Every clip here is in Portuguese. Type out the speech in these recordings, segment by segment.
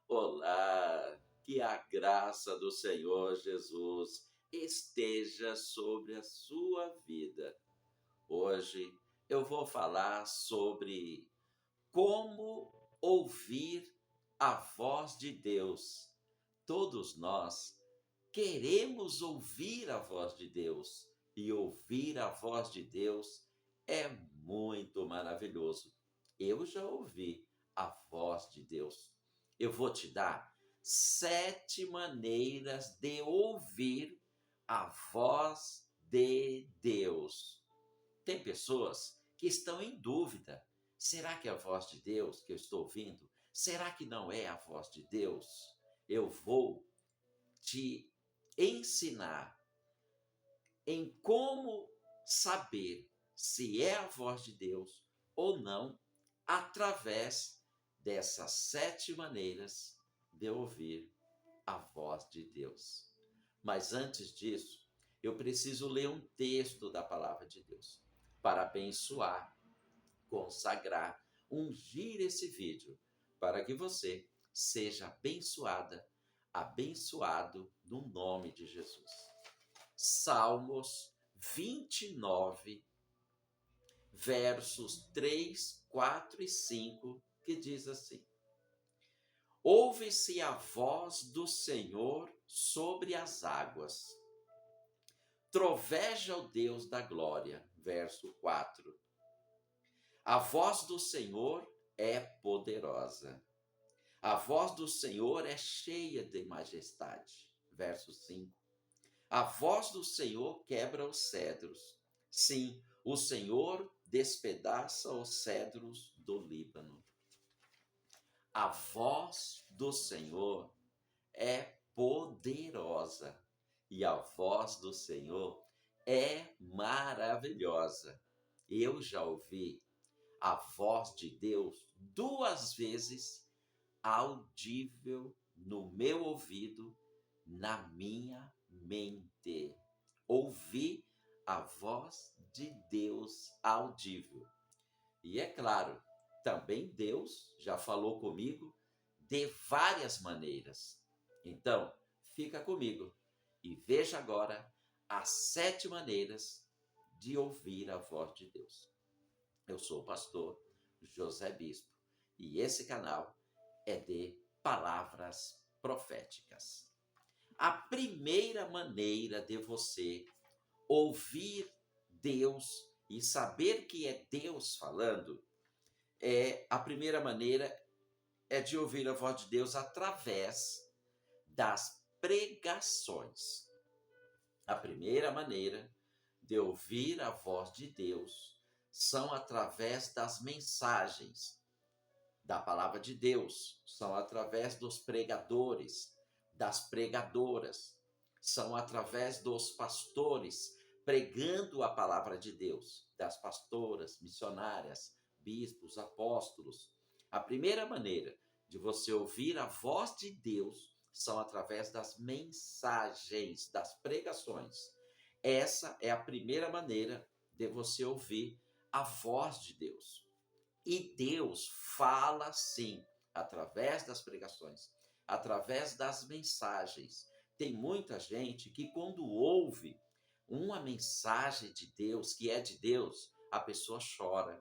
Olá, que a graça do Senhor Jesus esteja sobre a sua vida. Hoje eu vou falar sobre como ouvir a voz de Deus. Todos nós queremos ouvir a voz de Deus e ouvir a voz de Deus é muito maravilhoso. Eu já ouvi a voz de Deus. Eu vou te dar 7 maneiras de ouvir a voz de Deus. Tem pessoas que estão em dúvida. Será que é a voz de Deus que eu estou ouvindo? Será que não é a voz de Deus? Eu vou te ensinar em como saber se é a voz de Deus ou não, através dessas 7 maneiras de ouvir a voz de Deus. Mas antes disso, eu preciso ler um texto da palavra de Deus para abençoar, consagrar, ungir esse vídeo para que você seja abençoada, abençoado no nome de Jesus. Salmos 29, versos 3, 4 e 5, que diz assim: Ouve-se a voz do Senhor sobre as águas. Troveja o Deus da glória. Verso 4. A voz do Senhor é poderosa. A voz do Senhor é cheia de majestade. Verso 5. A voz do Senhor quebra os cedros. Sim, o Senhor despedaça os cedros do Líbano. A voz do Senhor é poderosa e a voz do Senhor é maravilhosa. Eu já ouvi a voz de Deus 2 vezes audível no meu ouvido, na minha mente. Ouvi a voz de Deus audível. E é claro, também Deus já falou comigo de várias maneiras. Então, fica comigo e veja agora as 7 maneiras de ouvir a voz de Deus. Eu sou o pastor José Bispo e esse canal é de palavras proféticas. A primeira maneira de você ouvir Deus e saber que é Deus falando, a primeira maneira é de ouvir a voz de Deus através das pregações. A primeira maneira de ouvir a voz de Deus são através das mensagens da palavra de Deus, são através dos pregadores, das pregadoras, são através dos pastores pregando a palavra de Deus, das pastoras, missionárias, bispos, apóstolos. A primeira maneira de você ouvir a voz de Deus são através das mensagens, das pregações. Essa é a primeira maneira de você ouvir a voz de Deus. E Deus fala sim, através das pregações, através das mensagens. Tem muita gente que quando ouve uma mensagem de Deus, que é de Deus, a pessoa chora,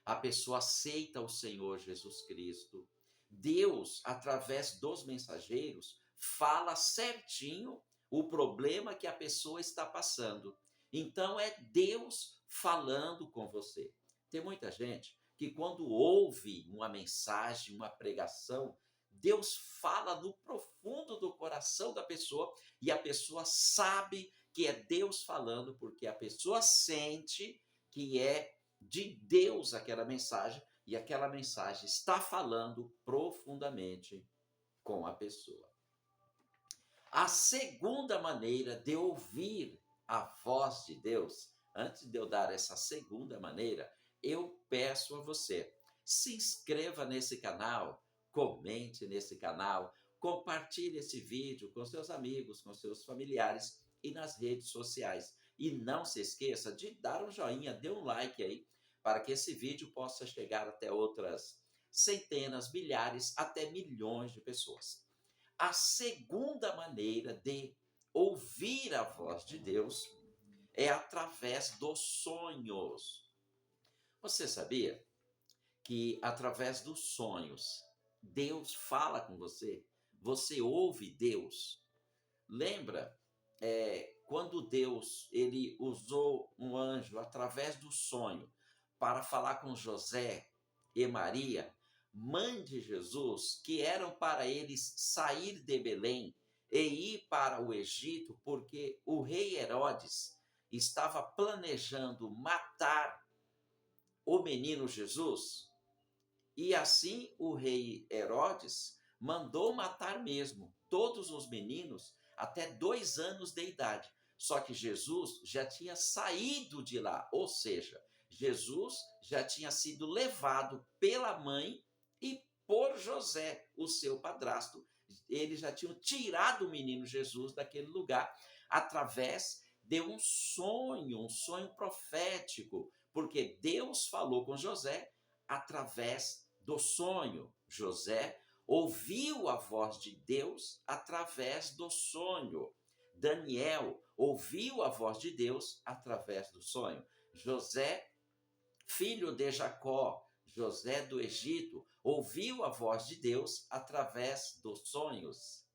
a pessoa aceita o Senhor Jesus Cristo. Deus, através dos mensageiros, fala certinho o problema que a pessoa está passando. Então é Deus falando com você. Tem muita gente que quando ouve uma mensagem, uma pregação, Deus fala no profundo do coração da pessoa e a pessoa sabe que é Deus falando, porque a pessoa sente que é de Deus aquela mensagem e aquela mensagem está falando profundamente com a pessoa. A segunda maneira de ouvir a voz de Deus, antes de eu dar essa segunda maneira, eu peço a você, se inscreva nesse canal, comente nesse canal, compartilhe esse vídeo com seus amigos, com seus familiares e nas redes sociais. E não se esqueça de dar um joinha, dê um like aí, para que esse vídeo possa chegar até outras centenas, milhares, até milhões de pessoas. A segunda maneira de ouvir a voz de Deus é através dos sonhos. Você sabia que através dos sonhos Deus fala com você? Você ouve Deus? Lembra, quando Deus ele usou um anjo através do sonho para falar com José e Maria, mãe de Jesus, que eram para eles sair de Belém e ir para o Egito, porque o rei Herodes estava planejando matar o menino Jesus, e assim o rei Herodes mandou matar mesmo todos os meninos até 2 anos de idade. Só que Jesus já tinha saído de lá, ou seja, Jesus já tinha sido levado pela mãe e por José, o seu padrasto. Eles já tinham tirado o menino Jesus daquele lugar através de um sonho profético, porque Deus falou com José através do sonho. José ouviu a voz de Deus através do sonho. Daniel ouviu a voz de Deus através do sonho. José, filho de Jacó, José do Egito, ouviu a voz de Deus através dos sonhos.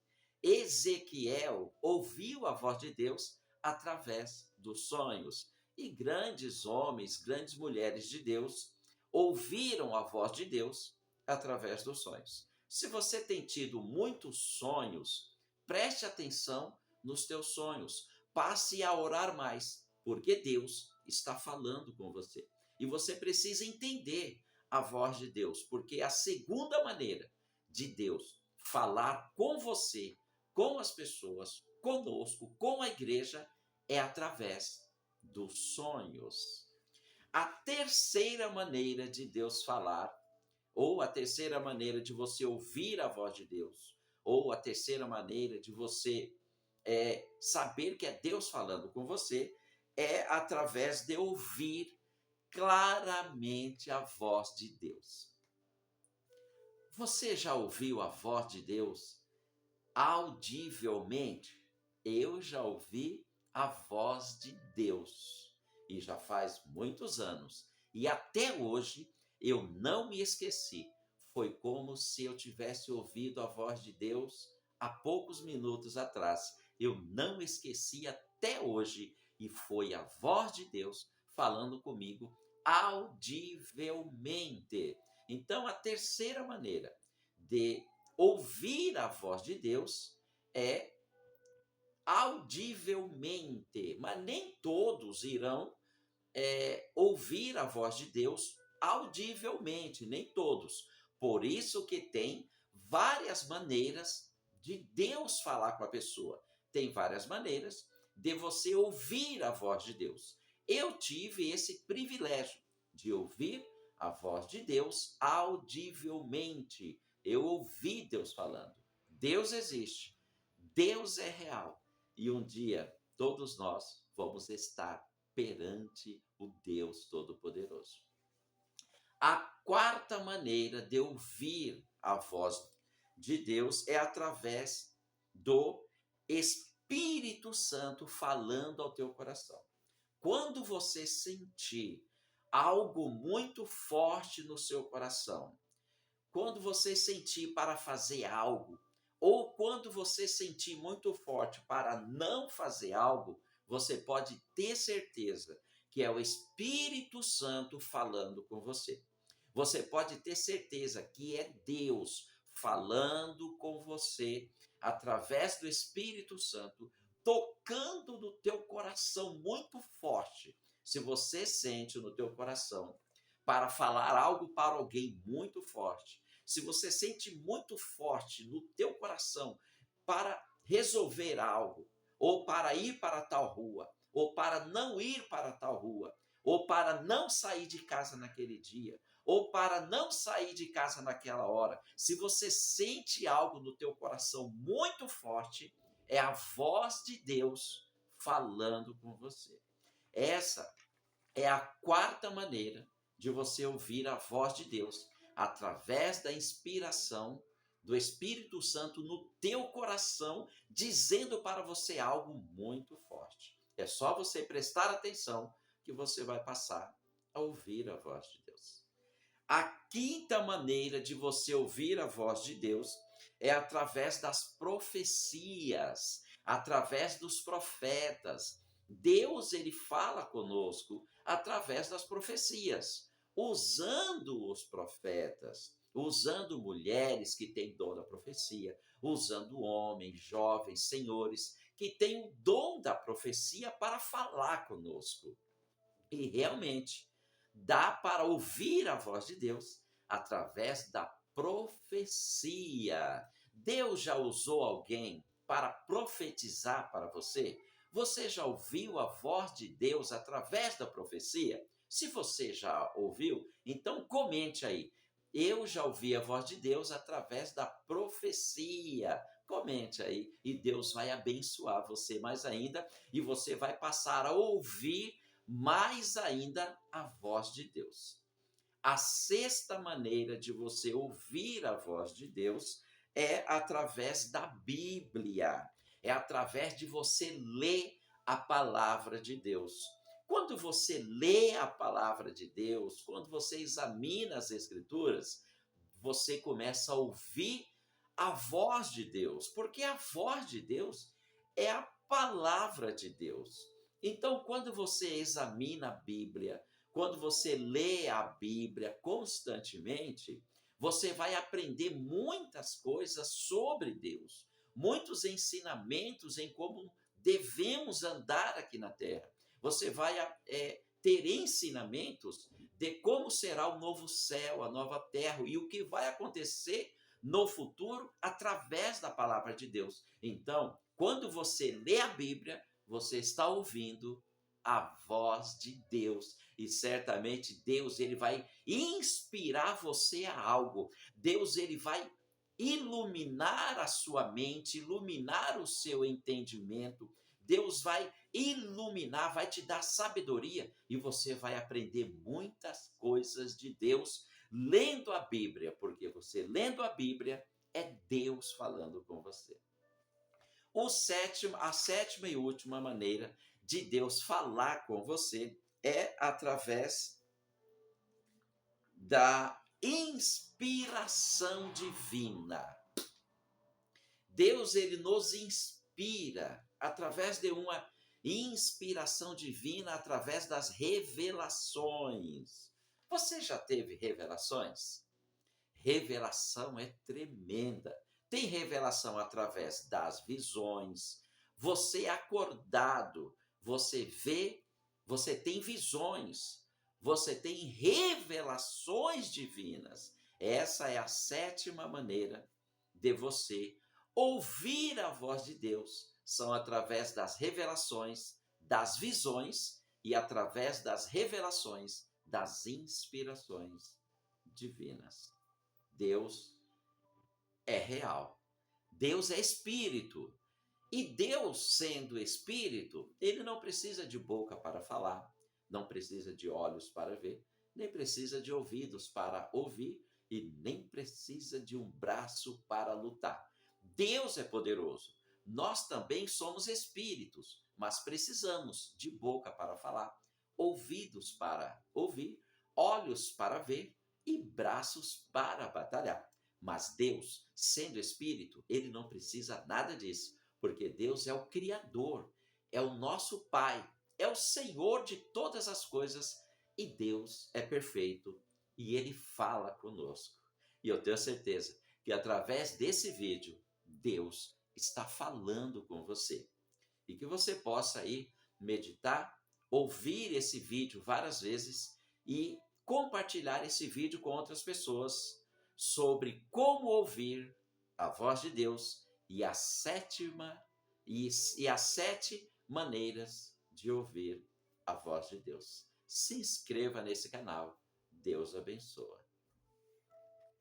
Ezequiel ouviu a voz de Deus através dos sonhos. E grandes homens, grandes mulheres de Deus ouviram a voz de Deus através dos sonhos. Se você tem tido muitos sonhos, preste atenção nos teus sonhos. Passe a orar mais, porque Deus está falando com você. E você precisa entender a voz de Deus, porque a segunda maneira de Deus falar com você, com as pessoas, conosco, com a igreja, é através dos sonhos. A terceira maneira de Deus falar, ou a terceira maneira de você ouvir a voz de Deus, ou a terceira maneira de você saber que é Deus falando com você, é através de ouvir claramente a voz de Deus. Você já ouviu a voz de Deus audivelmente? Eu já ouvi a voz de Deus, e já faz muitos anos, e até hoje eu não me esqueci. Foi como se eu tivesse ouvido a voz de Deus há poucos minutos atrás. Eu não esqueci até hoje, e foi a voz de Deus falando comigo audivelmente. Então, a terceira maneira de ouvir a voz de Deus é audivelmente, mas nem todos irão ouvir a voz de Deus audivelmente, nem todos. Por isso que tem várias maneiras de Deus falar com a pessoa. Tem várias maneiras de você ouvir a voz de Deus. Eu tive esse privilégio de ouvir a voz de Deus audivelmente. Eu ouvi Deus falando. Deus existe. Deus é real. E um dia todos nós vamos estar perante o Deus Todo-Poderoso. A quarta maneira de ouvir a voz de Deus é através do Espírito Santo falando ao teu coração. Quando você sentir algo muito forte no seu coração, quando você sentir para fazer algo, ou quando você sentir muito forte para não fazer algo, você pode ter certeza que é o Espírito Santo falando com você. Você pode ter certeza que é Deus falando com você através do Espírito Santo, tocando no teu coração muito forte. Se você sente no teu coração para falar algo para alguém muito forte, se você sente muito forte no teu coração para resolver algo, ou para ir para tal rua, ou para não ir para tal rua, ou para não sair de casa naquele dia, ou para não sair de casa naquela hora, se você sente algo no teu coração muito forte, é a voz de Deus falando com você. Essa é a quarta maneira de você ouvir a voz de Deus, através da inspiração do Espírito Santo no teu coração, dizendo para você algo muito forte. É só você prestar atenção que você vai passar a ouvir a voz de Deus. A quinta maneira de você ouvir a voz de Deus é através das profecias, através dos profetas. Deus, ele fala conosco através das profecias, usando os profetas, usando mulheres que têm dom da profecia, usando homens, jovens, senhores que têm o dom da profecia para falar conosco. E realmente dá para ouvir a voz de Deus através da profecia. Deus já usou alguém para profetizar para você? Você já ouviu a voz de Deus através da profecia? Se você já ouviu, então comente aí. Eu já ouvi a voz de Deus através da profecia. Comente aí e Deus vai abençoar você mais ainda e você vai passar a ouvir mais ainda a voz de Deus. A sexta maneira de você ouvir a voz de Deus é através da Bíblia, é através de você ler a palavra de Deus. Quando você lê a palavra de Deus, quando você examina as Escrituras, você começa a ouvir a voz de Deus, porque a voz de Deus é a palavra de Deus. Então, quando você examina a Bíblia, quando você lê a Bíblia constantemente, você vai aprender muitas coisas sobre Deus, muitos ensinamentos em como devemos andar aqui na terra. Você vai ter ensinamentos de como será o novo céu, a nova terra e o que vai acontecer no futuro através da palavra de Deus. Então, quando você lê a Bíblia, você está ouvindo a voz de Deus e certamente Deus ele vai inspirar você a algo. Deus ele vai iluminar a sua mente, iluminar o seu entendimento. Deus vai iluminar, vai te dar sabedoria e você vai aprender muitas coisas de Deus lendo a Bíblia, porque você lendo a Bíblia é Deus falando com você. A sétima e última maneira de Deus falar com você é através da inspiração divina. Deus ele nos inspira através de uma inspiração divina, através das revelações. Você já teve revelações? Revelação é tremenda. Tem revelação através das visões. Você acordado, você vê, você tem visões, você tem revelações divinas. Essa é a sétima maneira de você ouvir a voz de Deus. São através das revelações, das visões e através das revelações, das inspirações divinas. Deus é real. Deus é espírito. E Deus, sendo espírito, ele não precisa de boca para falar, não precisa de olhos para ver, nem precisa de ouvidos para ouvir e nem precisa de um braço para lutar. Deus é poderoso. Nós também somos espíritos, mas precisamos de boca para falar, ouvidos para ouvir, olhos para ver e braços para batalhar. Mas Deus, sendo espírito, ele não precisa nada disso, porque Deus é o Criador, é o nosso Pai, é o Senhor de todas as coisas e Deus é perfeito e ele fala conosco. E eu tenho certeza que através desse vídeo, Deus está falando com você. E que você possa aí meditar, ouvir esse vídeo várias vezes e compartilhar esse vídeo com outras pessoas sobre como ouvir a voz de Deus e as sete maneiras de ouvir a voz de Deus. Se inscreva nesse canal. Deus abençoe.